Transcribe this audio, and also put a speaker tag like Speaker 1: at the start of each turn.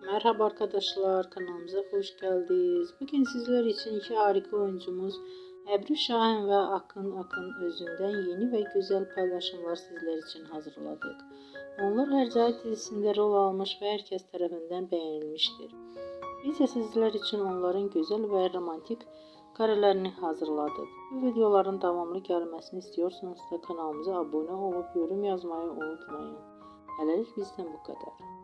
Speaker 1: Merhaba arkadaşlar, kanalımıza hoş geldiniz. Bugün sizler için iki harika oyuncumuz Ebru Şahin ve Akın Özünden yeni ve güzel paylaşımlar sizler için hazırladık. Onlar Hercai dizisinde rol almış ve herkes tarafından beğenilmiştir. Biz de sizler için onların güzel ve romantik karelerini hazırladık. Bu videoların devamlı gelmesini istiyorsanız da kanalımıza abone olup yorum yazmayı unutmayın. Hələlik bizden bu kadar.